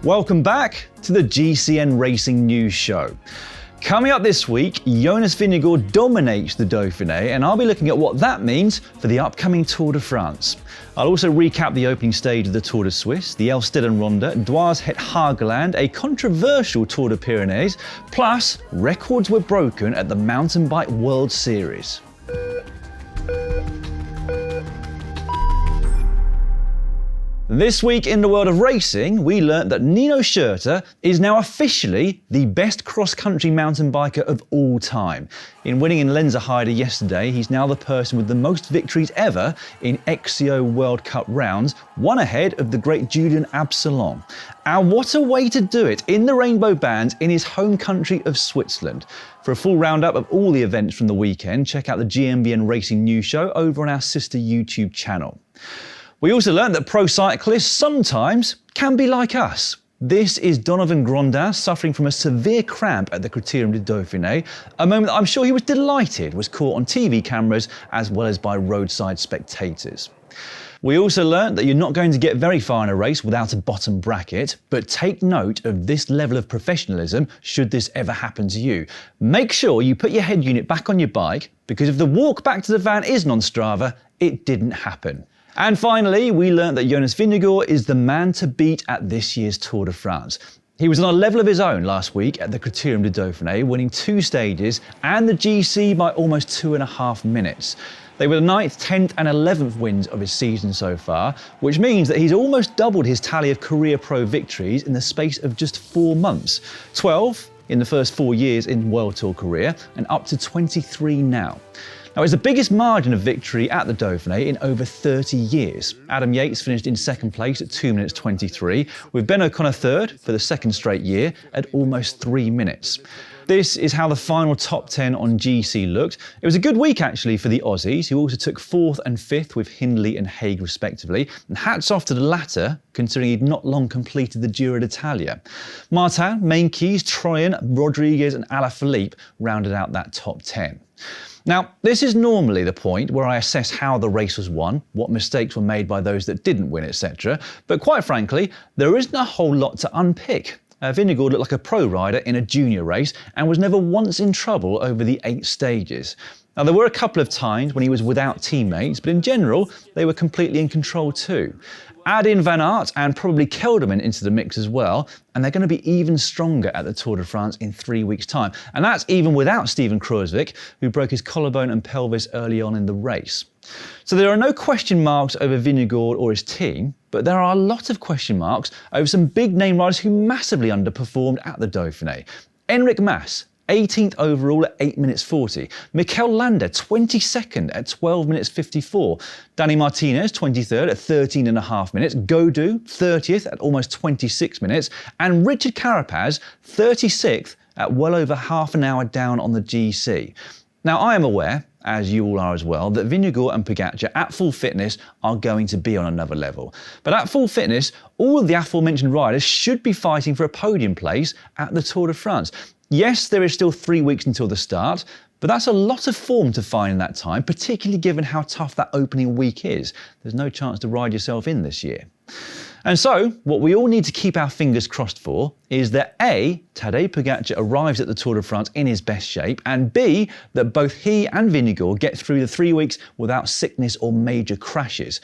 Welcome back to the GCN Racing News Show. Coming up this week, Jonas Vingegaard dominates the Dauphiné, and I'll be looking at what that means for the upcoming Tour de France. I'll also recap the opening stage of the Tour de Suisse, the Elfstedenronde, Dwars het Hageland, a controversial Tour de Pyrénées, plus records were broken at the Mountain Bike World Series. This week in the world of racing, we learnt that Nino Schurter is now officially the best cross-country mountain biker of all time. In winning in Lenzerheide yesterday, he's now the person with the most victories ever in XCO World Cup rounds, one ahead of the great Julian Absalon. And what a way to do it in the rainbow bands in his home country of Switzerland. For a full roundup of all the events from the weekend, check out the GMBN Racing News Show over on our sister YouTube channel. We also learned that pro cyclists sometimes can be like us. This is Donovan Grondin suffering from a severe cramp at the Critérium du Dauphiné, a moment that I'm sure he was delighted was caught on TV cameras as well as by roadside spectators. We also learned that you're not going to get very far in a race without a bottom bracket, but take note of this level of professionalism should this ever happen to you. Make sure you put your head unit back on your bike, because if the walk back to the van isn't on Strava, it didn't happen. And finally, we learned that Jonas Vingegaard is the man to beat at this year's Tour de France. He was on a level of his own last week at the Critérium du Dauphiné, winning 2 stages and the GC by almost 2.5 minutes. They were the 9th, 10th and 11th wins of his season so far, which means that he's almost doubled his tally of career pro victories in the space of just 4 months. 12 in the first 4 years in World Tour career and up to 23 now. Now, it's the biggest margin of victory at the Dauphiné in over 30 years. Adam Yates finished in second place at 2 minutes 23, with Ben O'Connor third for the second straight year at almost 3 minutes. This is how the final top 10 on GC looked. It was a good week actually for the Aussies, who also took 4th and 5th with Hindley and Haig respectively. And hats off to the latter, considering he'd not long completed the Giro d'Italia. Martin, Meintjes, Troyan, Rodriguez and Alaphilippe rounded out that top 10. Now, this is normally the point where I assess how the race was won, what mistakes were made by those that didn't win, etc. But quite frankly, there isn't a whole lot to unpick. Vingegaard looked like a pro rider in a junior race and was never once in trouble over the 8 stages. Now, there were a couple of times when he was without teammates, but in general, they were completely in control too. Add in Van Aert and probably Kelderman into the mix as well, and they're going to be even stronger at the Tour de France in 3 weeks' time. And that's even without Steven Kruijswijk, who broke his collarbone and pelvis early on in the race. So there are no question marks over Vingegaard or his team, but there are a lot of question marks over some big name riders who massively underperformed at the Dauphiné. Enric Mas, 18th overall at 8 minutes 40. Mikel Landa, 22nd at 12 minutes 54. Dani Martinez, 23rd at 13.5 minutes. Gaudu, 30th at almost 26 minutes. And Richard Carapaz, 36th at well over half an hour down on the GC. Now, I am aware, as you all are as well, that Vingegaard and Pogačar at full fitness are going to be on another level. But at full fitness, all of the aforementioned riders should be fighting for a podium place at the Tour de France. Yes, there is still 3 weeks until the start, but that's a lot of form to find in that time, particularly given how tough that opening week is. There's no chance to ride yourself in this year. And so, what we all need to keep our fingers crossed for is that A, Tadej Pogačar arrives at the Tour de France in his best shape, and B, that both he and Vingegaard get through the 3 weeks without sickness or major crashes.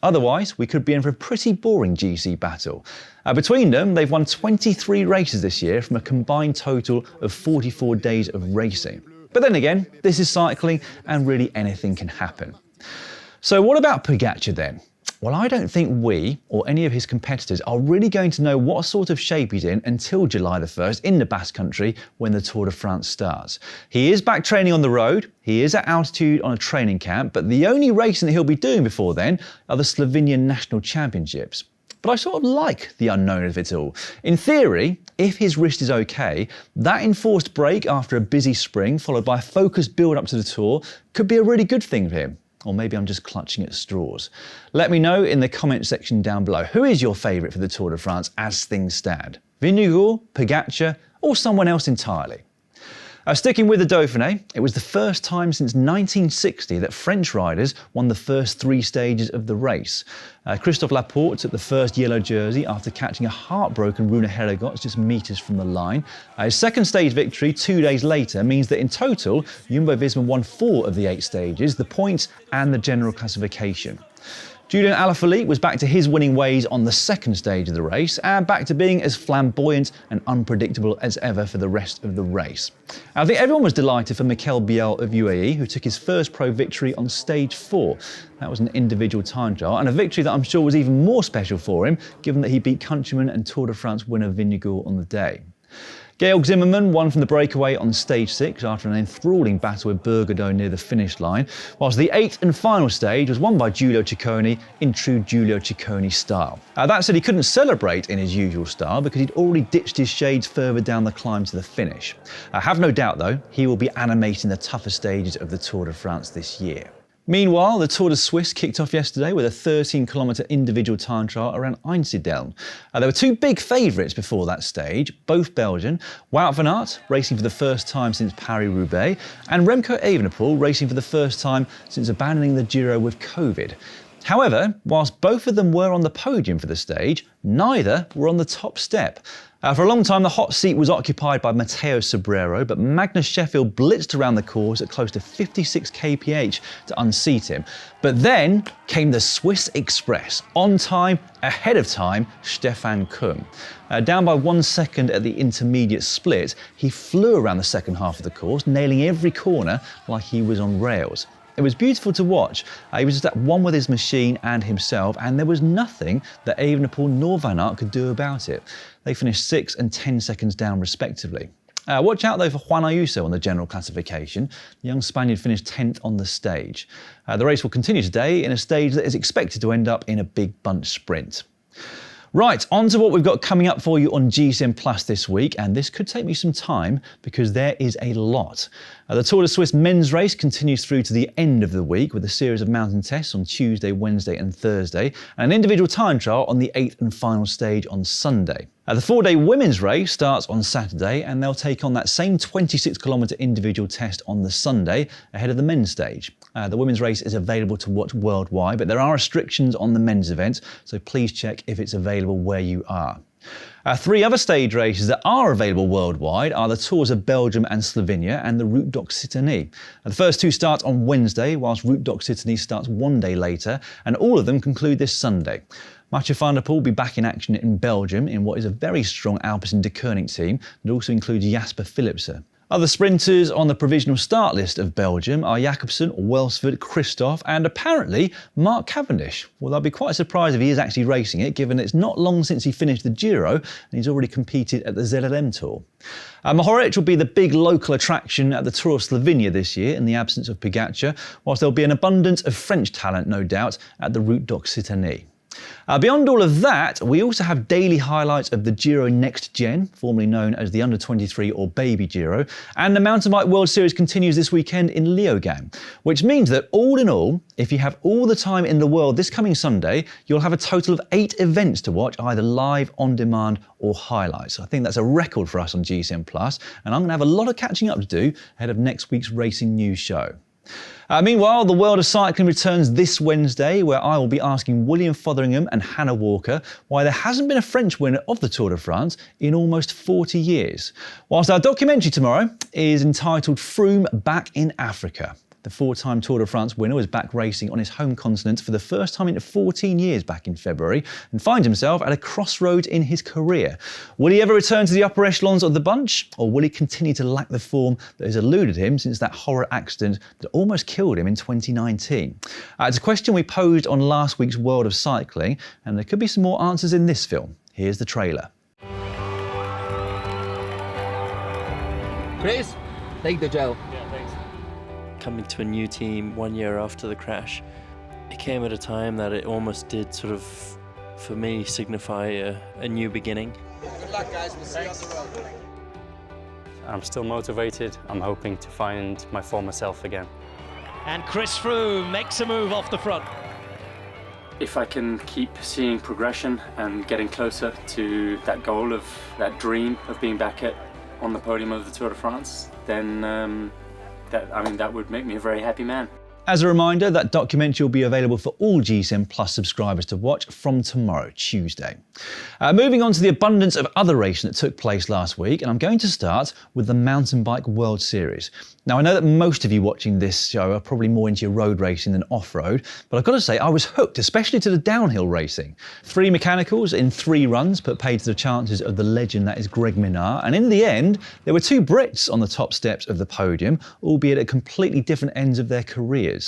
Otherwise, we could be in for a pretty boring GC battle. Between them, they've won 23 races this year from a combined total of 44 days of racing. But then again, this is cycling and really anything can happen. So what about Pogačar then? Well, I don't think we, or any of his competitors, are really going to know what sort of shape he's in until July the 1st in the Basque Country when the Tour de France starts. He is back training on the road, he is at altitude on a training camp, but the only racing that he'll be doing before then are the Slovenian National Championships. But I sort of like the unknown of it all. In theory, if his wrist is okay, that enforced break after a busy spring followed by a focused build-up to the Tour could be a really good thing for him. Or maybe I'm just clutching at straws. Let me know in the comment section down below. Who is your favourite for the Tour de France as things stand? Vingegaard, Pogačar, or someone else entirely? Sticking with the Dauphiné, it was the first time since 1960 that French riders won the first 3 stages of the race. Christophe Laporte took the first yellow jersey after catching a heartbroken Rune Hedegaard just metres from the line. His second stage victory 2 days later means that in total, Jumbo-Visma won 4 of the 8 stages, the points and the general classification. Julian Alaphilippe was back to his winning ways on the second stage of the race and back to being as flamboyant and unpredictable as ever for the rest of the race. I think everyone was delighted for Mikel Biel of UAE, who took his first pro victory on stage 4. That was an individual time trial and a victory that I'm sure was even more special for him, given that he beat countryman and Tour de France winner Vingegaard on the day. Georg Zimmermann won from the breakaway on stage 6 after an enthralling battle with Bergadeau near the finish line, whilst the 8th and final stage was won by Giulio Ciccone in true Giulio Ciccone style. That said, he couldn't celebrate in his usual style because he'd already ditched his shades further down the climb to the finish. I have no doubt though, he will be animating the tougher stages of the Tour de France this year. Meanwhile, the Tour de Suisse kicked off yesterday with a 13-kilometre individual time trial around Elfstedenronde. There were 2 big favourites before that stage, both Belgian, Wout van Aert racing for the first time since Paris-Roubaix, and Remco Evenepoel racing for the first time since abandoning the Giro with COVID. However, whilst both of them were on the podium for the stage, neither were on the top step. For a long time, the hot seat was occupied by Matteo Sobrero, but Magnus Sheffield blitzed around the course at close to 56 kph to unseat him. But then came the Swiss Express, on time, ahead of time, Stefan Küng. Down by 1 second at the intermediate split, he flew around the second half of the course, nailing every corner like he was on rails. It was beautiful to watch. He was just at one with his machine and himself, and there was nothing that Evenepoel nor Van Aert could do about it. They finished 6 and 10 seconds down respectively. Watch out though for Juan Ayuso on the general classification. The young Spaniard finished 10th on the stage. The race will continue today in a stage that is expected to end up in a big bunch sprint. Right, on to what we've got coming up for you on GCN Plus this week, and this could take me some time because there is a lot. The Tour de Suisse men's race continues through to the end of the week with a series of mountain tests on Tuesday, Wednesday and Thursday, and an individual time trial on the 8th and final stage on Sunday. The 4-day women's race starts on Saturday and they'll take on that same 26-kilometre individual test on the Sunday ahead of the men's stage. The women's race is available to watch worldwide, but there are restrictions on the men's event, so please check if it's available where you are. 3 other stage races that are available worldwide are the Tours of Belgium and Slovenia and the Route d'Occitanie. The first 2 start on Wednesday, whilst Route d'Occitanie starts 1 day later, and all of them conclude this Sunday. Mathieu van der Poel will be back in action in Belgium in what is a very strong Alpecin-Deceuninck team that also includes Jasper Philipsen. Other sprinters on the provisional start list of Belgium are Jacobsen, Welsford, Christophe and apparently Mark Cavendish. Well, I'll be quite surprised if he is actually racing it, given it's not long since he finished the Giro and he's already competed at the ZLM Tour. Mohoric will be the big local attraction at the Tour of Slovenia this year in the absence of Pogačar, whilst there'll be an abundance of French talent, no doubt, at the Route d'Occitanie. Beyond all of that, we also have daily highlights of the Giro Next Gen, formerly known as the Under-23 or Baby Giro, and the Mountain Bike World Series continues this weekend in Leogang, which means that all in all, if you have all the time in the world this coming Sunday, you'll have a total of 8 events to watch, either live, on demand or highlights. I think that's a record for us on GCN Plus, and I'm going to have a lot of catching up to do ahead of next week's racing news show. Meanwhile, the world of cycling returns this Wednesday, where I will be asking William Fotheringham and Hannah Walker why there hasn't been a French winner of the Tour de France in almost 40 years. Whilst our documentary tomorrow is entitled Froome Back in Africa. The 4-time Tour de France winner was back racing on his home continent for the first time in 14 years back in February and finds himself at a crossroads in his career. Will he ever return to the upper echelons of the bunch, or will he continue to lack the form that has eluded him since that horror accident that almost killed him in 2019? It's a question we posed on last week's World of Cycling, and there could be some more answers in this film. Here's the trailer. Chris, take the gel. Coming to a new team 1 year after the crash, it came at a time that it almost did sort of, for me, signify a new beginning. Good luck, guys. We'll see you on the road. I'm still motivated. I'm hoping to find my former self again. And Chris Froome makes a move off the front. If I can keep seeing progression and getting closer to that goal of that dream of being back at on the podium of the Tour de France, then that would make me a very happy man. As a reminder, that documentary will be available for all GCN Plus subscribers to watch from tomorrow, Tuesday. Moving on to the abundance of other racing that took place last week, and I'm going to start with the Mountain Bike World Series. Now, I know that most of you watching this show are probably more into your road racing than off-road, but I've got to say I was hooked, especially to the downhill racing. 3 mechanicals in 3 runs put paid to the chances of the legend that is Greg Minnaar, and in the end, there were 2 Brits on the top steps of the podium, albeit at completely different ends of their careers.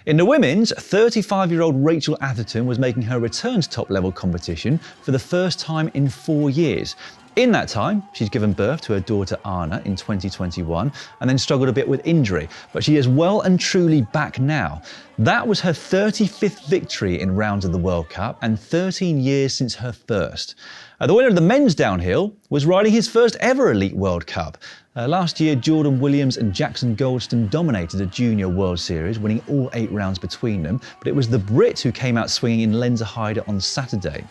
In the women's, 35-year-old Rachel Atherton was making her return to top-level competition for the first time in 4 years. In that time, she's given birth to her daughter Anna in 2021 and then struggled a bit with injury, but she is well and truly back now. That was her 35th victory in rounds of the World Cup and 13 years since her first. The winner of the men's downhill was riding his first ever Elite World Cup. Last year, Jordan Williams and Jackson Goldstone dominated the Junior World Series, winning all 8 rounds between them, but it was the Brit who came out swinging in Lenzerheide on Saturday.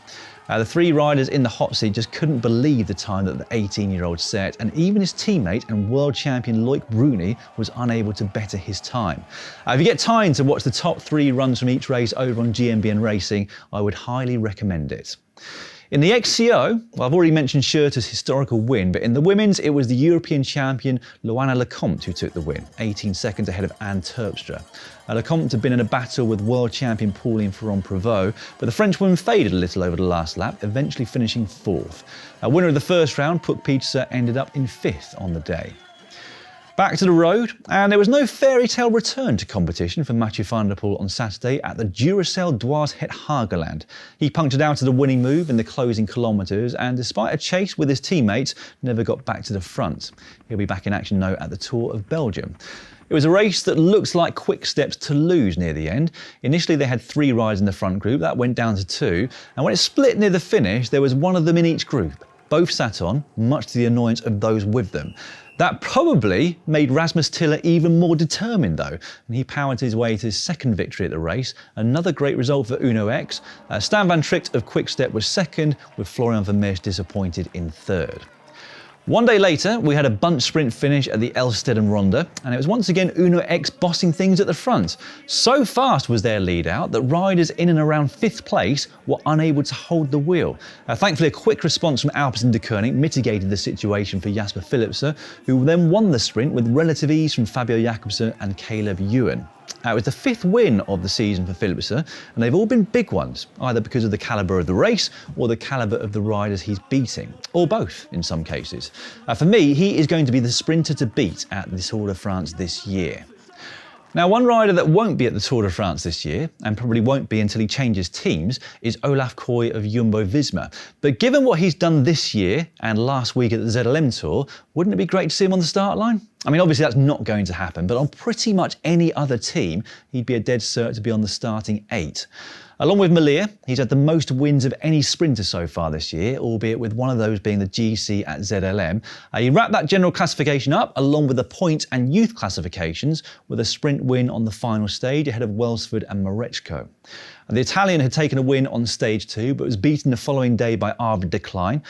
The 3 riders in the hot seat just couldn't believe the time that the 18-year-old set, and even his teammate and world champion Loic Bruni was unable to better his time. If you get time to watch the top 3 runs from each race over on GMBN Racing, I would highly recommend it. In the XCO, well, I've already mentioned Schurter's historical win, but in the women's, it was the European champion Loana Lecomte who took the win, 18 seconds ahead of Anne Terpstra. Lecomte had been in a battle with world champion Pauline Ferrand-Prévot, but the Frenchwoman faded a little over the last lap, eventually finishing 4th. Winner of the first round, Puk Pieterse, ended up in 5th on the day. Back to the road, and there was no fairy tale return to competition for Mathieu van der Poel on Saturday at the Duracell Dwars het Hageland. He punctured out of the winning move in the closing kilometres and, despite a chase with his teammates, never got back to the front. He'll be back in action now at the Tour of Belgium. It was a race that looks like Quick Step's Toulouse near the end. Initially they had 3 riders in the front group, that went down to 2, and when it split near the finish there was one of them in each group. Both sat on, much to the annoyance of those with them. That probably made Rasmus Tiller even more determined though, and he powered his way to his 2nd victory at the race. Another great result for Uno X. Stan van Tricht of Quick Step was 2nd, with Florian Vermeersch disappointed in 3rd. One day later, we had a bunch sprint finish at the Elfstedenronde, and it was once again Uno X bossing things at the front. So fast was their lead out that riders in and around 5th place were unable to hold the wheel. Thankfully, a quick response from Alpecin de Koning mitigated the situation for Jasper Philipsen, who then won the sprint with relative ease from Fabio Jakobsen and Caleb Ewan. It was the 5th win of the season for Philipsen, and they've all been big ones, either because of the calibre of the race or the calibre of the riders he's beating, or both in some cases. For me, he is going to be the sprinter to beat at the Tour de France this year. Now, one rider that won't be at the Tour de France this year, and probably won't be until he changes teams, is Olaf Koy of Jumbo-Visma. But given what he's done this year and last week at the ZLM Tour, wouldn't it be great to see him on the start line? I mean, obviously that's not going to happen, but on pretty much any other team, he'd be a dead cert to be on the starting 8. Along with Malia, he's had the most wins of any sprinter so far this year, albeit with one of those being the GC at ZLM. He wrapped that general classification up along with the point and youth classifications with a sprint win on the final stage ahead of Welsford and Marechko. The Italian had taken a win on stage 2, but was beaten the following day by Arvid de Klein.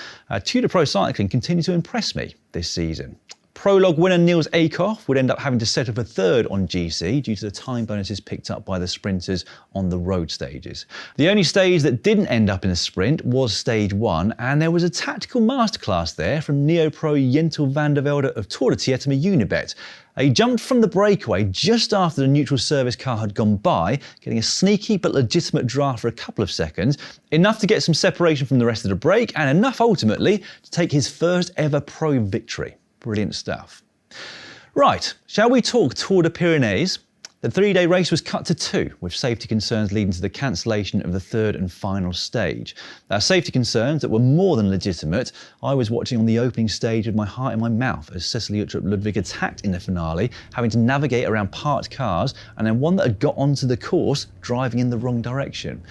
Tudor Pro Cycling continued to impress me this season. Prologue winner Niels Eekhoff would end up having to settle for 3rd on GC due to the time bonuses picked up by the sprinters on the road stages. The only stage that didn't end up in a sprint was stage 1, and there was a tactical masterclass there from neo-pro Jentel van der Velde of Tour de Tietema Unibet. He jumped from the breakaway just after the neutral service car had gone by, getting a sneaky but legitimate draft for a couple of seconds, enough to get some separation from the rest of the break, and enough ultimately to take his first ever pro victory. Brilliant stuff. Right, shall we talk Tour de Pyrénées? The 3-day race was cut to 2, with safety concerns leading to the cancellation of the 3rd and final stage. Safety concerns that were more than legitimate. I was watching on the opening stage with my heart in my mouth as Cecilie Uttrup Ludwig attacked in the finale, having to navigate around parked cars, and then one that had got onto the course driving in the wrong direction.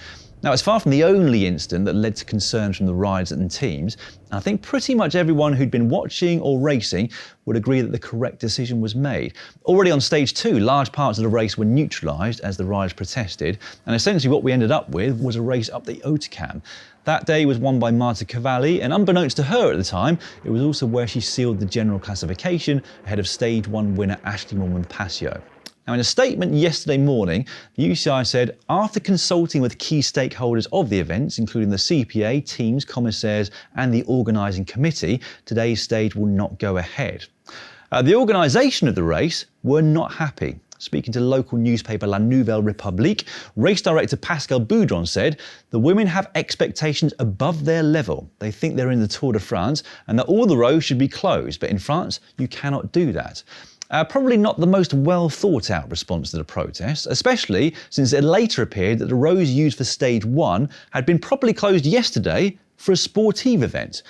Now, it's far from the only incident that led to concerns from the riders and teams, and I think pretty much everyone who'd been watching or racing would agree that the correct decision was made. Already on stage 2, large parts of the race were neutralised as the riders protested, and essentially what we ended up with was a race up the Hautecam. That day was won by Marta Cavalli, and unbeknownst to her at the time, it was also where she sealed the general classification ahead of Stage 1 winner Ashley Mormon-Pasio. Now, in a statement yesterday morning, the UCI said, after consulting with key stakeholders of the events, including the CPA, teams, commissaires and the organising committee, today's stage will not go ahead. The organisation of the race were not happy. Speaking to local newspaper La Nouvelle République, race director Pascal Boudron said, the women have expectations above their level. They think they're in the Tour de France and that all the roads should be closed, but in France, you cannot do that. Probably not the most well thought out response to the protest, especially since it later appeared that the roads used for Stage 1 had been properly closed yesterday for a sportive event.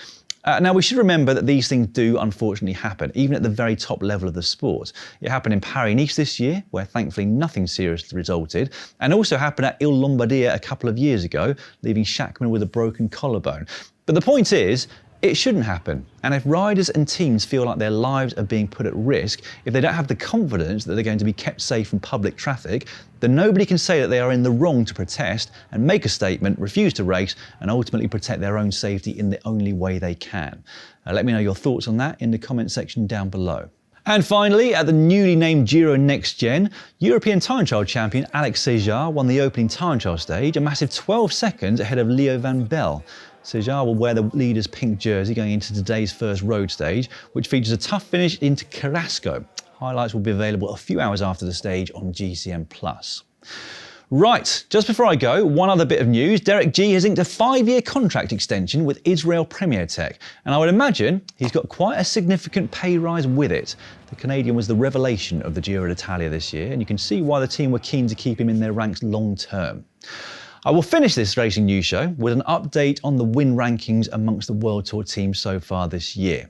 Now, we should remember that these things do unfortunately happen, even at the very top level of the sport. It happened in Paris-Nice this year, where thankfully nothing seriously resulted, and also happened at Il Lombardia a couple of years ago, leaving Schachmann with a broken collarbone. But the point is, it shouldn't happen. And if riders and teams feel like their lives are being put at risk, if they don't have the confidence that they're going to be kept safe from public traffic, then nobody can say that they are in the wrong to protest and make a statement, refuse to race, and ultimately protect their own safety in the only way they can. Let me know your thoughts on that in the comment section down below. And finally, at the newly named Giro Next Gen, European time trial champion Alex Sejar won the opening time trial stage, a massive 12 seconds ahead of Leo van Bell. Sejar will wear the leader's pink jersey going into today's first road stage, which features a tough finish into Carrasco. Highlights will be available a few hours after the stage on GCN+. Right, just before I go, one other bit of news. Derek G has inked a 5-year contract extension with Israel Premier Tech, and I would imagine he's got quite a significant pay rise with it. The Canadian was the revelation of the Giro d'Italia this year, and you can see why the team were keen to keep him in their ranks long term. I will finish this racing news show with an update on the win rankings amongst the World Tour teams so far this year.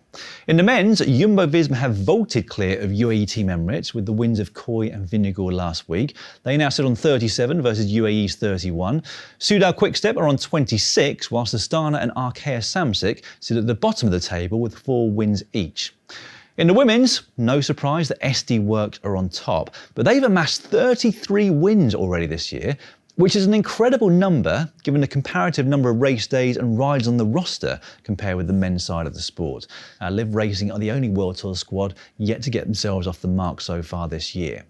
In the men's, Jumbo-Visma have vaulted clear of UAE Team Emirates with the wins of Coy and Vingegaard last week. They now sit on 37 versus UAE's 31. Soudal Quickstep are on 26, whilst Astana and Arkea Samsic sit at the bottom of the table with 4 wins each. In the women's, no surprise that SD Works are on top, but they've amassed 33 wins already this year, which is an incredible number given the comparative number of race days and rides on the roster compared with the men's side of the sport. Liv Racing are the only World Tour squad yet to get themselves off the mark so far this year.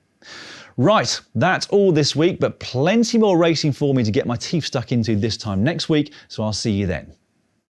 Right, that's all this week, but plenty more racing for me to get my teeth stuck into this time next week, so I'll see you then.